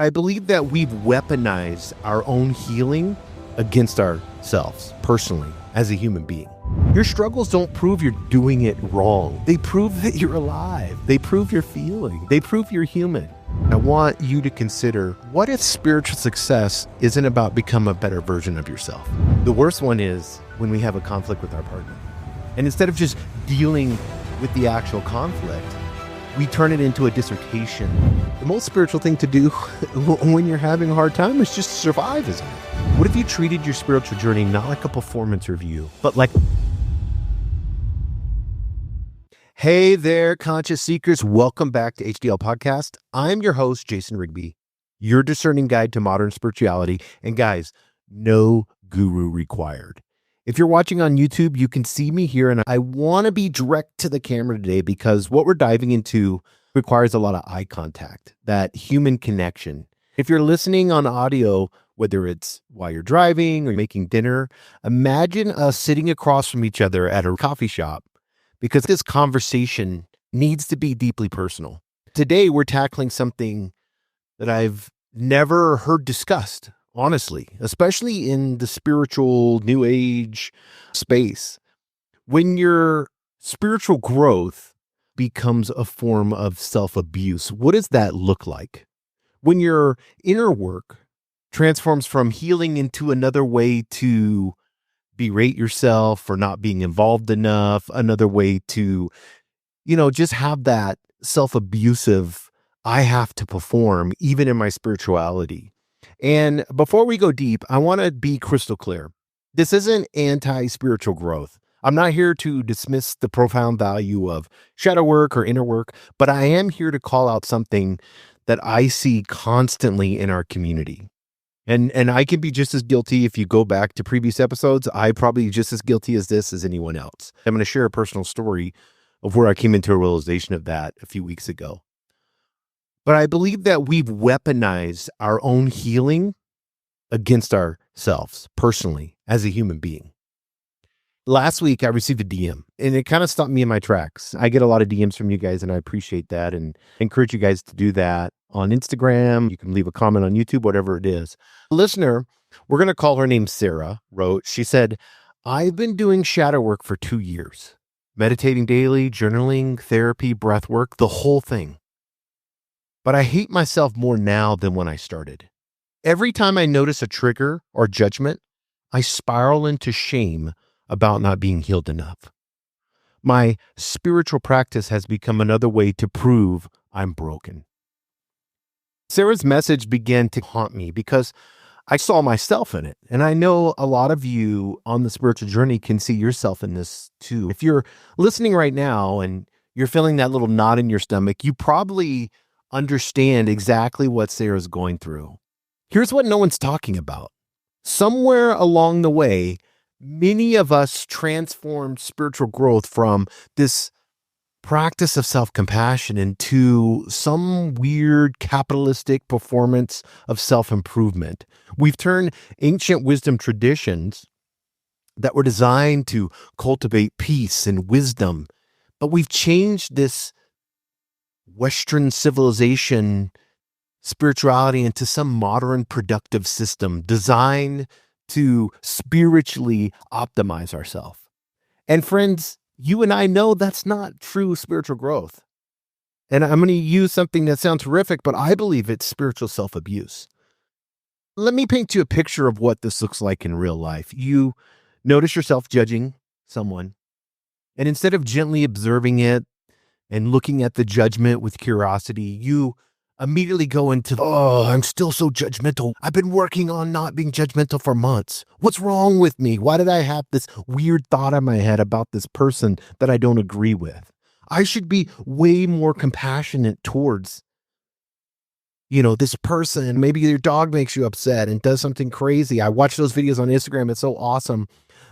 I believe that we've weaponized our own healing against ourselves personally as a human being. Your struggles don't prove you're doing it wrong. They prove that you're alive. They prove you're feeling. They prove you're human. I want you to consider, what if spiritual success isn't about becoming a better version of yourself? The worst one is when we have a conflict with our partner. And instead of just dealing with the actual conflict, we turn it into a dissertation. The most spiritual thing to do when you're having a hard time is just survive, isn't it? What if you treated your spiritual journey not like a performance review, but like... Hey there, conscious seekers. Welcome back to HDL Podcast. I'm your host, Jason Rigby, your discerning guide to modern spirituality. And guys, no guru required. If you're watching on YouTube, you can see me here, and I want to be direct to the camera today because what we're diving into requires a lot of eye contact, that human connection. If you're listening on audio, whether it's while you're driving or making dinner, imagine us sitting across from each other at a coffee shop, because this conversation needs to be deeply personal. Today, we're tackling something that I've never heard discussed, honestly, especially in the spiritual new age space. When your spiritual growth becomes a form of self-abuse, what does that look like? When your inner work transforms from healing into another way to berate yourself for not being involved enough, another way to, just have that self-abusive, I have to perform even in my spirituality. And before we go deep, I want to be crystal clear. This isn't anti-spiritual growth. I'm not here to dismiss the profound value of shadow work or inner work, but I am here to call out something that I see constantly in our community. And I can be just as guilty. If you go back to previous episodes, I'm probably just as guilty as this as anyone else. I'm going to share a personal story of where I came into a realization of that a few weeks ago. But I believe that we've weaponized our own healing against ourselves personally as a human being. Last week, I received a DM, and it kind of stopped me in my tracks. I get a lot of DMs from you guys, and I appreciate that, and encourage you guys to do that on Instagram. You can leave a comment on YouTube, whatever it is. A listener, we're going to call her name Sarah, wrote, she said, I've been doing shadow work for 2 years, meditating daily, journaling, therapy, breath work, the whole thing. But I hate myself more now than when I started. Every time I notice a trigger or judgment, I spiral into shame about not being healed enough. My spiritual practice has become another way to prove I'm broken. Sarah's message began to haunt me because I saw myself in it. And I know a lot of you on the spiritual journey can see yourself in this too. If you're listening right now and you're feeling that little knot in your stomach, you probably understand exactly what Sarah's going through. Here's what no one's talking about. Somewhere along the way, many of us transformed spiritual growth from this practice of self-compassion into some weird capitalistic performance of self-improvement. We've turned ancient wisdom traditions that were designed to cultivate peace and wisdom, but we've changed this Western civilization spirituality into some modern productive system designed to spiritually optimize ourselves. And friends, you and I know that's not true spiritual growth. And I'm going to use something that sounds horrific, but I believe it's spiritual self-abuse. Let me paint you a picture of what this looks like in real life. You notice yourself judging someone, and instead of gently observing it and looking at the judgment with curiosity, you immediately go into, I'm still so judgmental. I've been working on not being judgmental for months. What's wrong with me? Why did I have this weird thought in my head about this person that I don't agree with? I should be way more compassionate towards, this person. Maybe your dog makes you upset and does something crazy. I watch those videos on Instagram. It's so awesome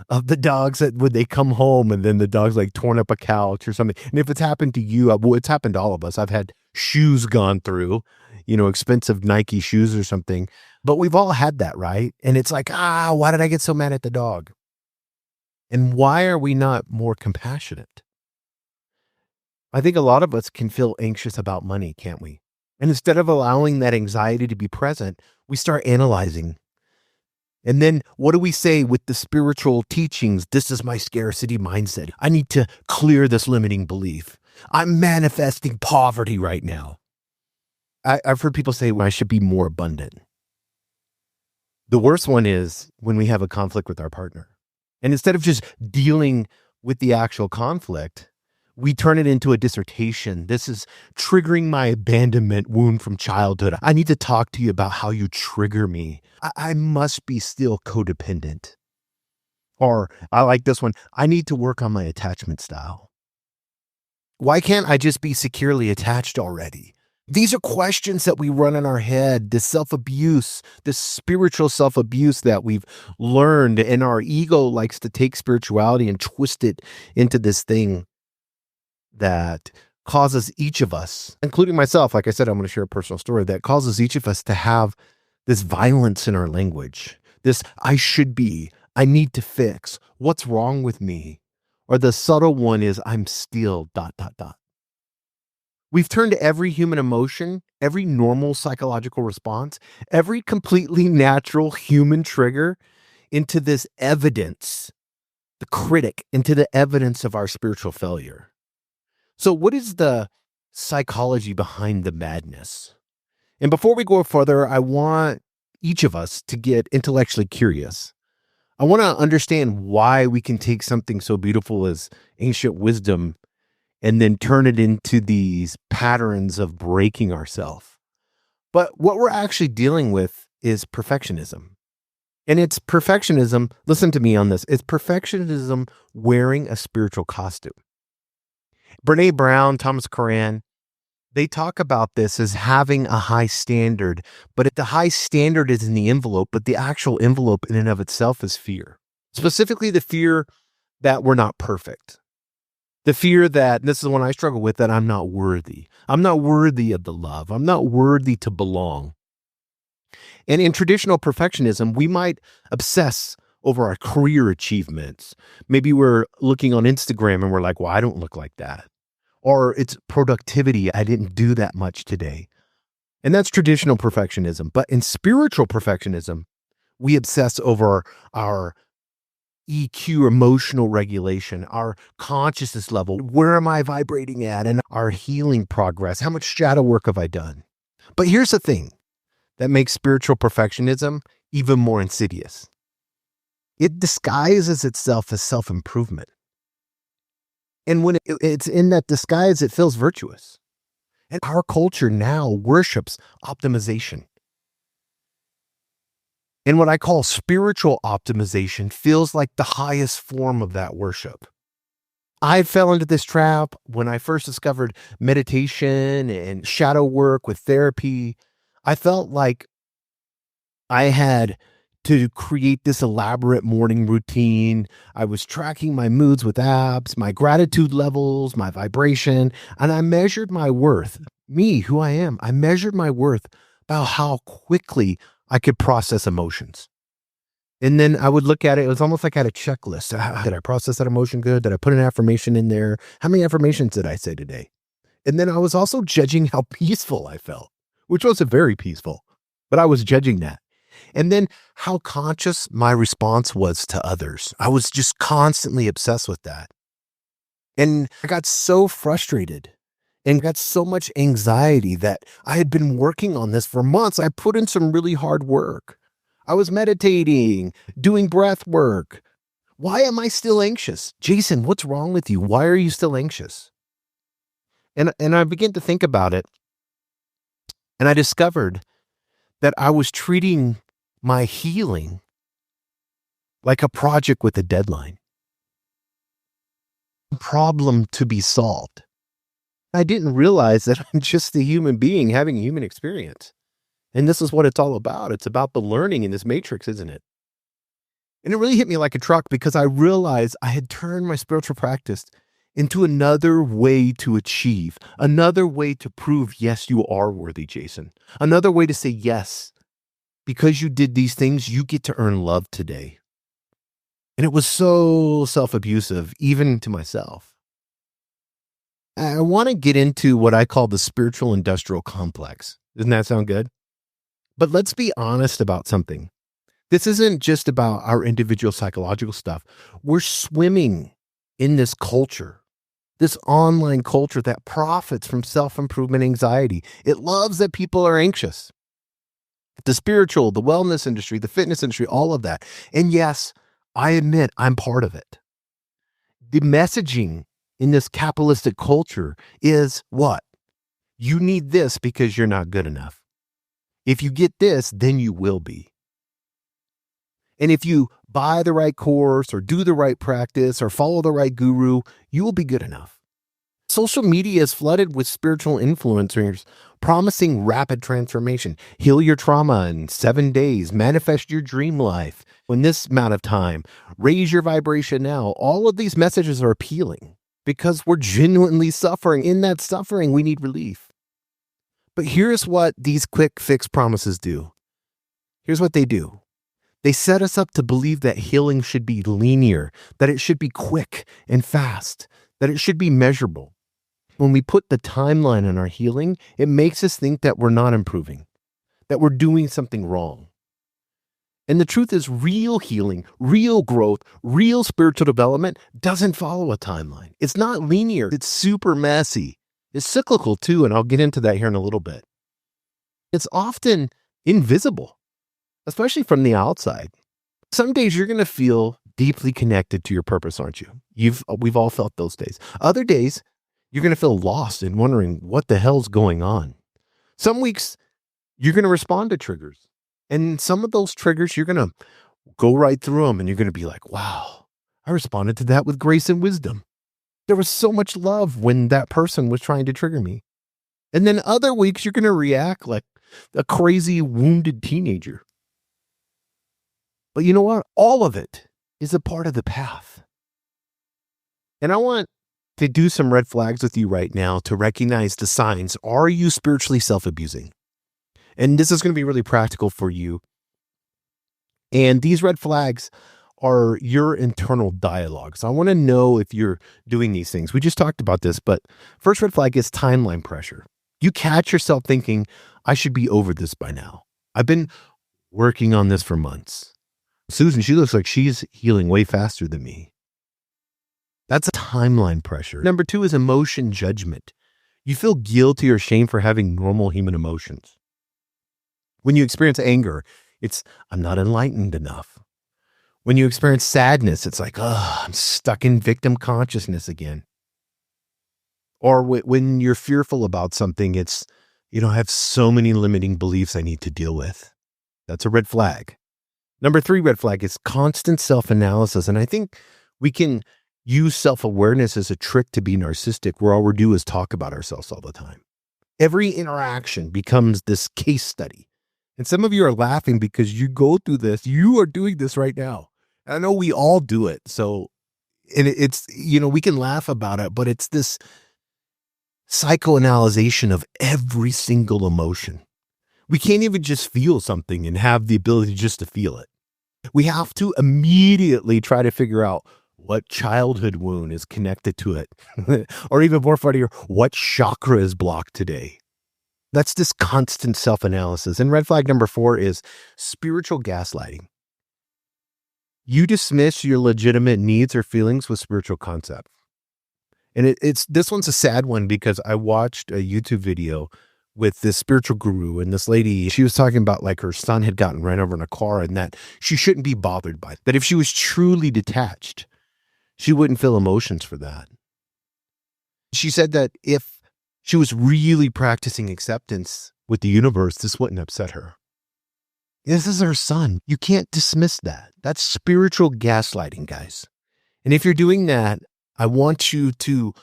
of the dogs that when they come home and then the dog's like torn up a couch or something. And if it's happened to you, it's happened to all of us. I've had shoes gone through, expensive Nike shoes or something, but we've all had that, right? And it's like, why did I get so mad at the dog? And why are we not more compassionate? I think a lot of us can feel anxious about money, can't we? And instead of allowing that anxiety to be present, we start analyzing. And then what do we say with the spiritual teachings? This is my scarcity mindset. I need to clear this limiting belief. I'm manifesting poverty right now. I've heard people say, well, I should be more abundant. The worst one is when we have a conflict with our partner. And instead of just dealing with the actual conflict, we turn it into a dissertation. This is triggering my abandonment wound from childhood. I need to talk to you about how you trigger me. I must be still codependent. Or I like this one. I need to work on my attachment style. Why can't I just be securely attached already? These are questions that we run in our head, this self-abuse, this spiritual self-abuse that we've learned, and our ego likes to take spirituality and twist it into this thing that causes each of us, including myself, like I said, I'm going to share a personal story, that causes each of us to have this violence in our language, this I should be, I need to fix, what's wrong with me? Or the subtle one is I'm still ... We've turned every human emotion, every normal psychological response, every completely natural human trigger into this evidence, the critic, into the evidence of our spiritual failure. So what is the psychology behind the madness? And before we go further, I want each of us to get intellectually curious. I want to understand why we can take something so beautiful as ancient wisdom and then turn it into these patterns of breaking ourselves. But what we're actually dealing with is perfectionism. And it's perfectionism, listen to me on this, it's perfectionism wearing a spiritual costume. Brene Brown, Thomas Coran, they talk about this as having a high standard, but the high standard is in the envelope, but the actual envelope in and of itself is fear. Specifically the fear that we're not perfect. The fear that, this is the one I struggle with, that I'm not worthy. I'm not worthy of the love. I'm not worthy to belong. And in traditional perfectionism, we might obsess over our career achievements. Maybe we're looking on Instagram and we're like, well, I don't look like that. Or it's productivity. I didn't do that much today. And that's traditional perfectionism. But in spiritual perfectionism, we obsess over our EQ, emotional regulation, our consciousness level. Where am I vibrating at? And our healing progress. How much shadow work have I done? But here's the thing that makes spiritual perfectionism even more insidious. It disguises itself as self-improvement. And when it's in that disguise, it feels virtuous. And our culture now worships optimization. And what I call spiritual optimization feels like the highest form of that worship. I fell into this trap when I first discovered meditation and shadow work with therapy. I felt like I had to create this elaborate morning routine. I was tracking my moods with apps, my gratitude levels, my vibration, and I measured my worth, me, who I am. I measured my worth about how quickly I could process emotions. And then I would look at it. It was almost like I had a checklist. Did I process that emotion good? Did I put an affirmation in there? How many affirmations did I say today? And then I was also judging how peaceful I felt, which wasn't very peaceful, but I was judging that. And then how conscious my response was to others. I was just constantly obsessed with that. And I got so frustrated and got so much anxiety that I had been working on this for months. I put in some really hard work. I was meditating, doing breath work. Why am I still anxious? Jason, what's wrong with you? Why are you still anxious? And I began to think about it. And I discovered that I was treating my healing like a project with a deadline. A problem to be solved. I didn't realize that I'm just a human being having a human experience. And this is what it's all about. It's about the learning in this matrix, isn't it? And it really hit me like a truck because I realized I had turned my spiritual practice into another way to achieve, another way to prove, yes, you are worthy, Jason. Another way to say, yes, because you did these things, you get to earn love today. And it was so self-abusive, even to myself. I want to get into what I call the spiritual industrial complex. Doesn't that sound good? But let's be honest about something. This isn't just about our individual psychological stuff. We're swimming in this culture, this online culture that profits from self improvement anxiety. It loves that people are anxious. The spiritual, the wellness industry, the fitness industry, all of that. And yes, I admit I'm part of it. The messaging in this capitalistic culture is what? You need this because you're not good enough. If you get this, then you will be. And if you buy the right course or do the right practice or follow the right guru, you will be good enough. Social media is flooded with spiritual influencers promising rapid transformation. Heal your trauma in 7 days, manifest your dream life in this amount of time, raise your vibration now. All of these messages are appealing because we're genuinely suffering. In that suffering, we need relief. But here's what these quick fix promises do. Here's what they do. They set us up to believe that healing should be linear, that it should be quick and fast, that it should be measurable. When we put the timeline on our healing, it makes us think that we're not improving, that we're doing something wrong. And the truth is, real healing, real growth, real spiritual development doesn't follow a timeline. It's not linear. It's super messy. It's cyclical too, and I'll get into that here in a little bit. It's often invisible, especially from the outside. Some days you're going to feel deeply connected to your purpose, aren't you? We've all felt those days. Other days, you're going to feel lost and wondering what the hell's going on. Some weeks, you're going to respond to triggers. And some of those triggers, you're going to go right through them and you're going to be like, wow, I responded to that with grace and wisdom. There was so much love when that person was trying to trigger me. And then other weeks, you're going to react like a crazy, wounded teenager. But you know what? All of it is a part of the path. And I want to do some red flags with you right now to recognize the signs. Are you spiritually self-abusing? And this is going to be really practical for you. And these red flags are your internal dialogue. So I want to know if you're doing these things. We just talked about this, but first red flag is timeline pressure. You catch yourself thinking, I should be over this by now. I've been working on this for months. Susan, she looks like she's healing way faster than me. That's a timeline pressure. Number 2 is emotion judgment. You feel guilty or shame for having normal human emotions. When you experience anger, it's, I'm not enlightened enough. When you experience sadness, it's like, oh, I'm stuck in victim consciousness again. Or when you're fearful about something, it's, I have so many limiting beliefs I need to deal with. That's a red flag. Number 3 red flag is constant self-analysis. And I think we can use self-awareness as a trick to be narcissistic, where all we do is talk about ourselves all the time. Every interaction becomes this case study. And some of you are laughing because you go through this. You are doing this right now. I know we all do it. So, and it's, we can laugh about it, but it's this psychoanalyzation of every single emotion. We can't even just feel something and have the ability just to feel it. We have to immediately try to figure out what childhood wound is connected to it. Or even more funnier, what chakra is blocked today. That's this constant self-analysis. And red flag number 4 is spiritual gaslighting. You dismiss your legitimate needs or feelings with spiritual concepts. And this one's a sad one because I watched a YouTube video with this spiritual guru, and this lady, she was talking about like her son had gotten ran over in a car and that she shouldn't be bothered by it. That if she was truly detached, she wouldn't feel emotions for that. She said that if she was really practicing acceptance with the universe, this wouldn't upset her. This is her son. You can't dismiss that. That's spiritual gaslighting, guys. And if you're doing that, I want you to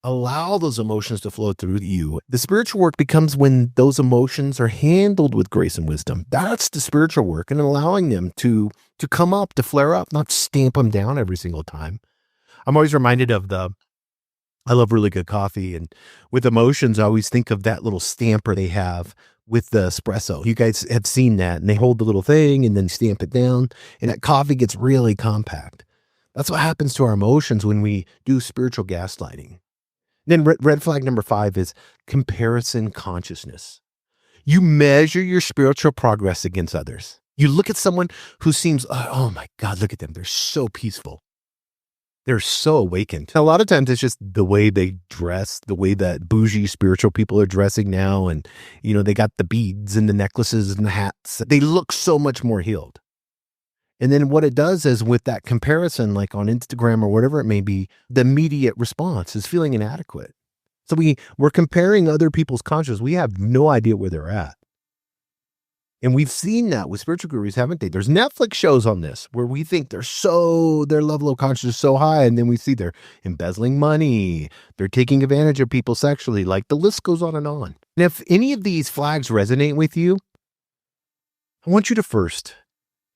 allow those emotions to flow through you. The spiritual work becomes when those emotions are handled with grace and wisdom. That's the spiritual work, and allowing them to come up, to flare up, not stamp them down every single time. I'm always reminded of I love really good coffee, and with emotions, I always think of that little stamper they have with the espresso. You guys have seen that, and they hold the little thing and then stamp it down, and that coffee gets really compact. That's what happens to our emotions when we do spiritual gaslighting. Then red flag number 5 is comparison consciousness. You measure your spiritual progress against others. You look at someone who seems, oh my God, look at them. They're so peaceful. They're so awakened. A lot of times it's just the way they dress, the way that bougie spiritual people are dressing now. And, they got the beads and the necklaces and the hats. They look so much more healed. And then what it does is with that comparison, like on Instagram or whatever it may be, the immediate response is feeling inadequate. So we're comparing other people's consciousness. We have no idea where they're at. And we've seen that with spiritual gurus, haven't they? There's Netflix shows on this where we think their level of consciousness is so high. And then we see they're embezzling money. They're taking advantage of people sexually. Like the list goes on and on. And if any of these flags resonate with you, I want you to first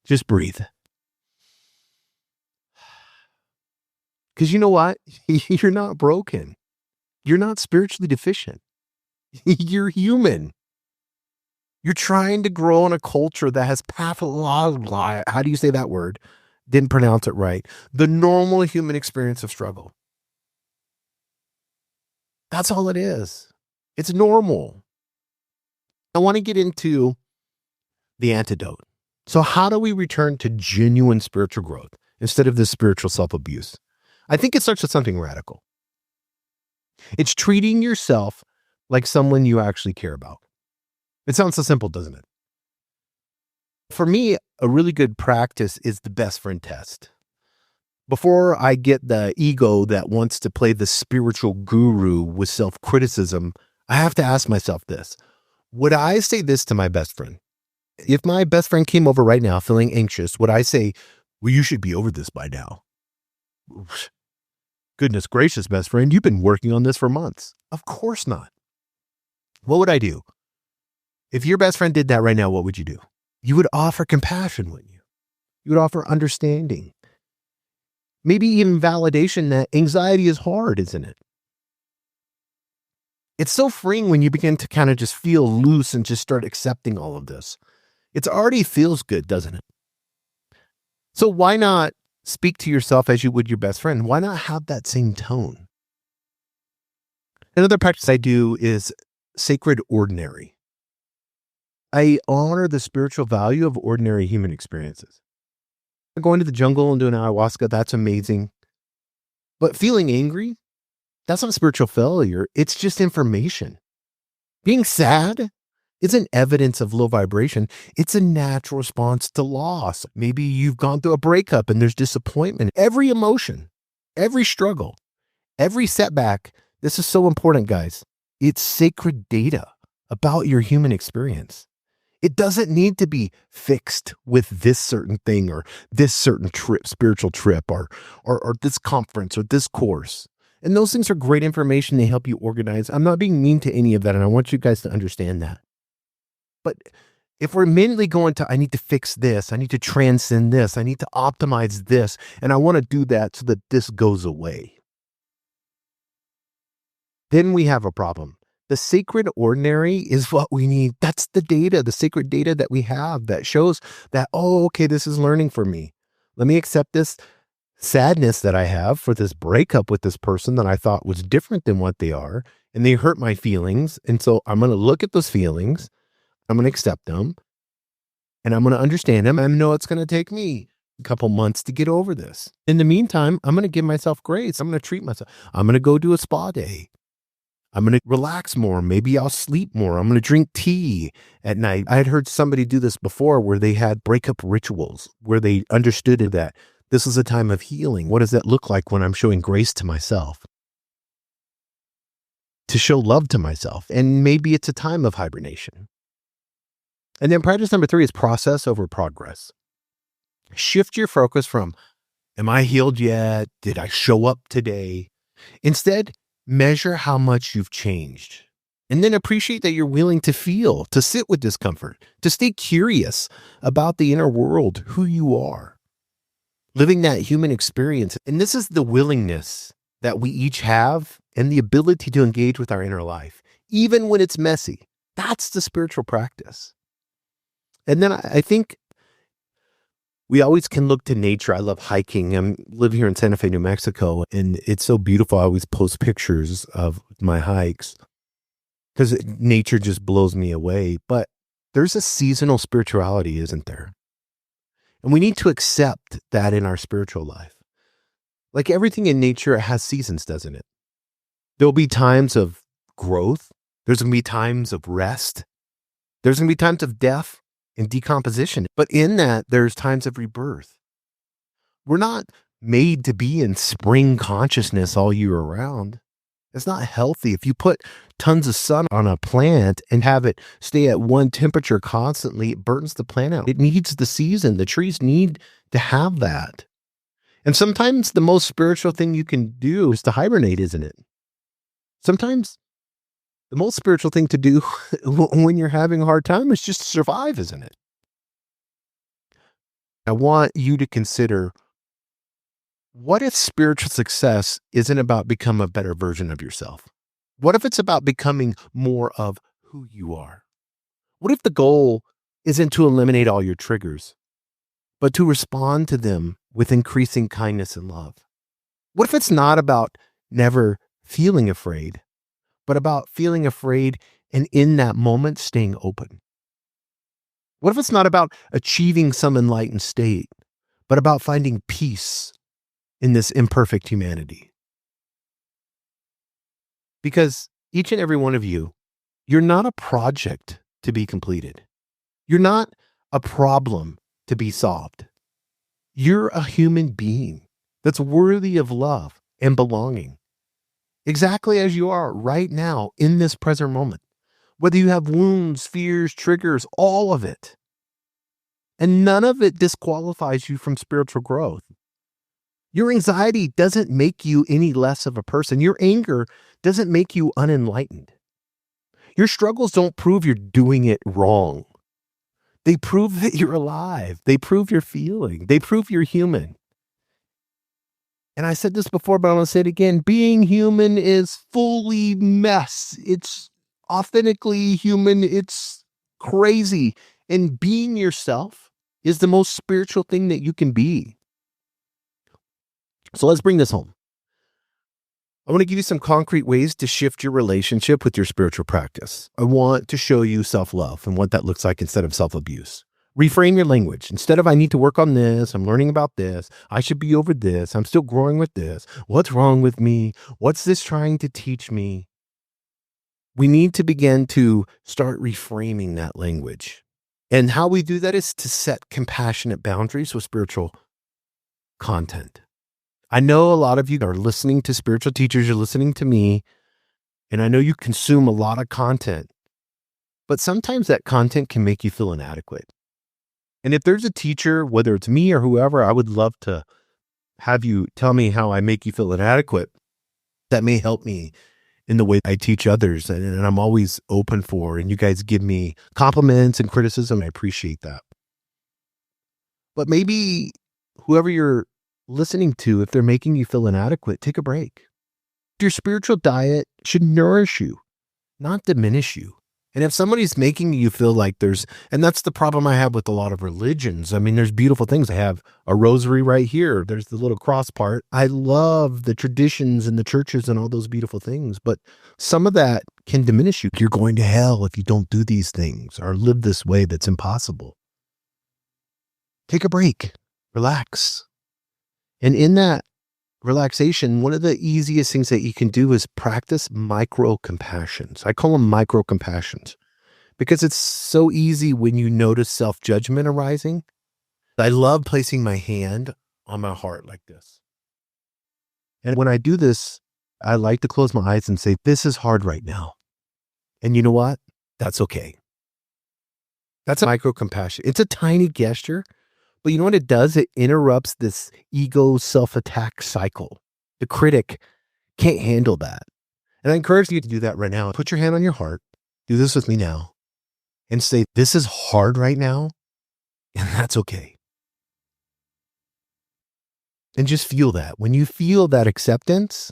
just breathe. Because you know what? You're not broken. You're not spiritually deficient. You're human. You're trying to grow in a culture that has how do you say that word? Didn't pronounce it right. The normal human experience of struggle. That's all it is. It's normal. I want to get into the antidote. So how do we return to genuine spiritual growth instead of this spiritual self-abuse? I think it starts with something radical. It's treating yourself like someone you actually care about. It sounds so simple, doesn't it? For me, a really good practice is the best friend test. Before I get the ego that wants to play the spiritual guru with self-criticism, I have to ask myself this. Would I say this to my best friend? If my best friend came over right now feeling anxious, would I say, well, you should be over this by now? Goodness gracious, best friend, you've been working on this for months. Of course not. What would I do? If your best friend did that right now, what would you do? You would offer compassion, wouldn't you? You would offer understanding. Maybe even validation that anxiety is hard, isn't it? It's so freeing when you begin to kind of just feel loose and just start accepting all of this. It already feels good, doesn't it? So why not speak to yourself as you would your best friend? Why not have that same tone? Another practice I do is sacred ordinary. I honor the spiritual value of ordinary human experiences. Going to the jungle and doing ayahuasca, that's amazing. But feeling angry, that's not spiritual failure. It's just information. Being sad isn't evidence of low vibration. It's a natural response to loss. Maybe you've gone through a breakup and there's disappointment. Every emotion, every struggle, every setback, this is so important, guys. It's sacred data about your human experience. It doesn't need to be fixed with this certain thing or this certain trip, spiritual trip, or this conference or this course. And those things are great information. They help you organize. I'm not being mean to any of that, and I want you guys to understand that. But if we're immediately going to, I need to fix this, I need to transcend this, I need to optimize this, and I want to do that so that this goes away, then we have a problem. The sacred ordinary is what we need. That's the data, the sacred data that we have that shows that, oh, okay, this is learning for me. Let me accept this sadness that I have for this breakup with this person that I thought was different than what they are. And they hurt my feelings. And so I'm going to look at those feelings. I'm going to accept them. And I'm going to understand them. I know it's going to take me a couple months to get over this. In the meantime, I'm going to give myself grace. I'm going to treat myself. I'm going to go do a spa day. I'm going to relax more. Maybe I'll sleep more. I'm going to drink tea at night. I had heard somebody do this before where they had breakup rituals, where they understood that this is a time of healing. What does that look like when I'm showing grace to myself? To show love to myself. And maybe it's a time of hibernation. And then practice number 3 is process over progress. Shift your focus from, am I healed yet? Did I show up today? Instead, measure how much you've changed. And then appreciate that you're willing to feel, to sit with discomfort, to stay curious about the inner world, who you are. Living that human experience. And this is the willingness that we each have and the ability to engage with our inner life, even when it's messy. That's the spiritual practice. And then I think We always can look to nature. I love hiking. I live here in Santa Fe, New Mexico, and it's so beautiful. I always post pictures of my hikes because nature just blows me away. But there's a seasonal spirituality, isn't there? And we need to accept that in our spiritual life. Like everything in nature, it has seasons, doesn't it? There'll be times of growth. There's going to be times of rest. There's going to be times of death and decomposition. But in that, there's times of rebirth. We're not made to be in spring consciousness all year around. It's not healthy. If you put tons of sun on a plant and have it stay at one temperature constantly, it burns the plant out. It needs the season. The trees need to have that. And sometimes the most spiritual thing you can do is to hibernate, isn't it? Sometimes the most spiritual thing to do when you're having a hard time is just to survive, isn't it? I want you to consider, what if spiritual success isn't about becoming a better version of yourself? What if it's about becoming more of who you are? What if the goal isn't to eliminate all your triggers, but to respond to them with increasing kindness and love? What if it's not about never feeling afraid, but about feeling afraid and in that moment staying open? What if it's not about achieving some enlightened state, but about finding peace in this imperfect humanity? Because each and every one of you, you're not a project to be completed. You're not a problem to be solved. You're a human being that's worthy of love and belonging, exactly as you are right now in this present moment. Whether you have wounds, fears, triggers, all of it. And none of it disqualifies you from spiritual growth. Your anxiety doesn't make you any less of a person. Your anger doesn't make you unenlightened. Your struggles don't prove you're doing it wrong. They prove that you're alive. They prove you're feeling. They prove you're human. And I said this before, but I'm going to say it again. Being human is fully mess. It's authentically human. It's crazy. And being yourself is the most spiritual thing that you can be. So let's bring this home. I want to give you some concrete ways to shift your relationship with your spiritual practice. I want to show you self-love and what that looks like instead of self-abuse. Reframe your language. Instead of, I need to work on this, I'm learning about this, I should be over this, I'm still growing with this, what's wrong with me? What's this trying to teach me? We need to begin to start reframing that language. And how we do that is to set compassionate boundaries with spiritual content. I know a lot of you are listening to spiritual teachers, you're listening to me, and I know you consume a lot of content, but sometimes that content can make you feel inadequate. And if there's a teacher, whether it's me or whoever, I would love to have you tell me how I make you feel inadequate. That may help me in the way I teach others, and I'm always open for, and you guys give me compliments and criticism. I appreciate that. But maybe whoever you're listening to, if they're making you feel inadequate, take a break. Your spiritual diet should nourish you, not diminish you. And if somebody's making you feel like and that's the problem I have with a lot of religions. I mean, there's beautiful things. I have a rosary right here. There's the little cross part. I love the traditions and the churches and all those beautiful things, but some of that can diminish you. You're going to hell if you don't do these things or live this way that's impossible. Take a break, relax. And in that relaxation, one of the easiest things that you can do is practice micro compassions. I call them micro compassions because it's so easy when you notice self-judgment arising. I love placing my hand on my heart like this. And when I do this, I like to close my eyes and say, this is hard right now. And you know what? That's okay. That's a micro compassion. It's a tiny gesture, but you know what it does? It interrupts this ego self-attack cycle. The critic can't handle that. And I encourage you to do that right now. Put your hand on your heart. Do this with me now. And say, this is hard right now. And that's okay. And just feel that. When you feel that acceptance,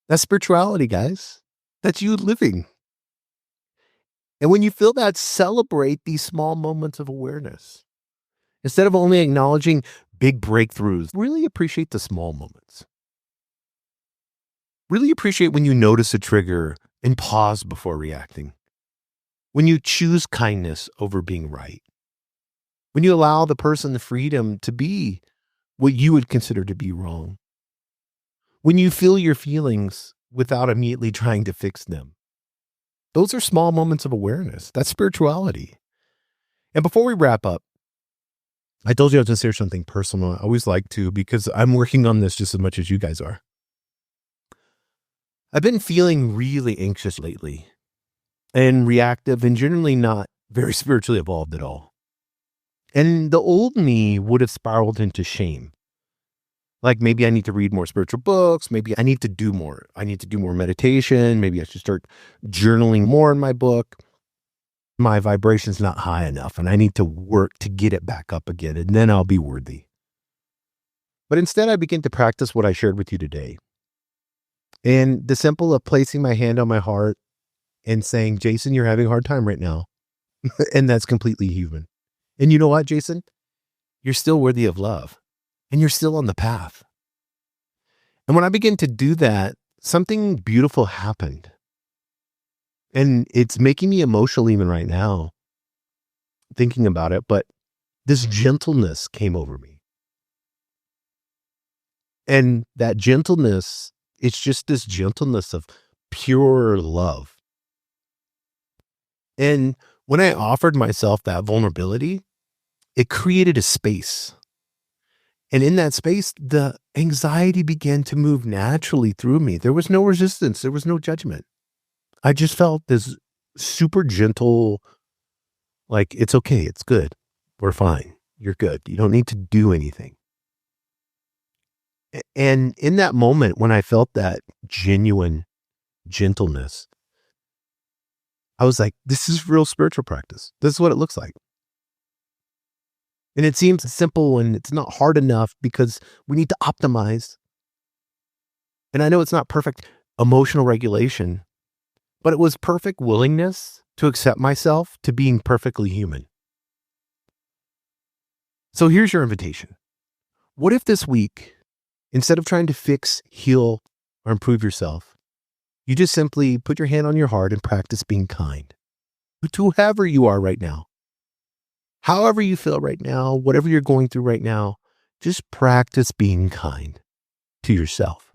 that's spirituality, guys. That's you living. And when you feel that, celebrate these small moments of awareness. Instead of only acknowledging big breakthroughs, really appreciate the small moments. Really appreciate when you notice a trigger and pause before reacting. When you choose kindness over being right. When you allow the person the freedom to be what you would consider to be wrong. When you feel your feelings without immediately trying to fix them. Those are small moments of awareness. That's spirituality. And before we wrap up, I told you I was going to share something personal. I always like to because I'm working on this just as much as you guys are. I've been feeling really anxious lately and reactive and generally not very spiritually evolved at all. And the old me would have spiraled into shame. Like maybe I need to read more spiritual books. Maybe I need to do more. I need to do more meditation. Maybe I should start journaling more in my book. My vibration's not high enough and I need to work to get it back up again and then I'll be worthy. But instead I begin to practice what I shared with you today. And the simple of placing my hand on my heart and saying, Jason, you're having a hard time right now. And that's completely human. And you know what, Jason? You're still worthy of love and you're still on the path. And when I begin to do that, something beautiful happened. And it's making me emotional even right now, thinking about it. But this gentleness came over me. And that gentleness, it's just this gentleness of pure love. And when I offered myself that vulnerability, it created a space. And in that space, the anxiety began to move naturally through me. There was no resistance. There was no judgment. I just felt this super gentle, like, it's okay. It's good. We're fine. You're good. You don't need to do anything. And in that moment, when I felt that genuine gentleness, I was like, this is real spiritual practice. This is what it looks like. And it seems simple and it's not hard enough because we need to optimize. And I know it's not perfect emotional regulation, but it was perfect willingness to accept myself to being perfectly human. So here's your invitation. What if this week, instead of trying to fix, heal, or improve yourself, you just simply put your hand on your heart and practice being kind to whoever you are right now? However you feel right now, whatever you're going through right now, just practice being kind to yourself.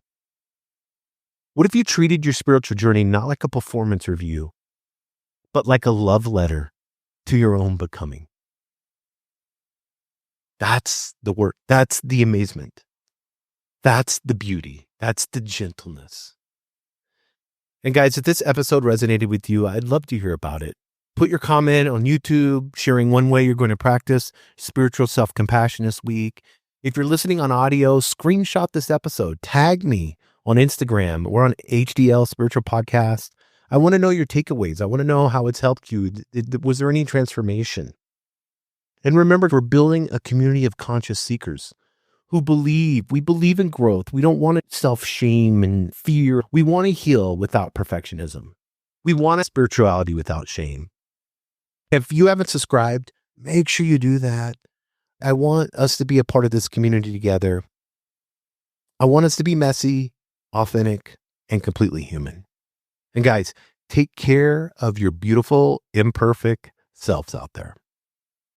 What if you treated your spiritual journey not like a performance review, but like a love letter to your own becoming? That's the work. That's the amazement. That's the beauty. That's the gentleness. And guys, if this episode resonated with you, I'd love to hear about it. Put your comment on YouTube, sharing one way you're going to practice spiritual self-compassion this week. If you're listening on audio, screenshot this episode. Tag me on Instagram or on HDL Spiritual Podcast. I want to know your takeaways. I want to know how it's helped you. Was there any transformation? And remember, we're building a community of conscious seekers who we believe in growth. We don't want self-shame and fear. We want to heal without perfectionism. We want a spirituality without shame. If you haven't subscribed, make sure you do that. I want us to be a part of this community together. I want us to be messy, authentic, and completely human. And guys, take care of your beautiful, imperfect selves out there.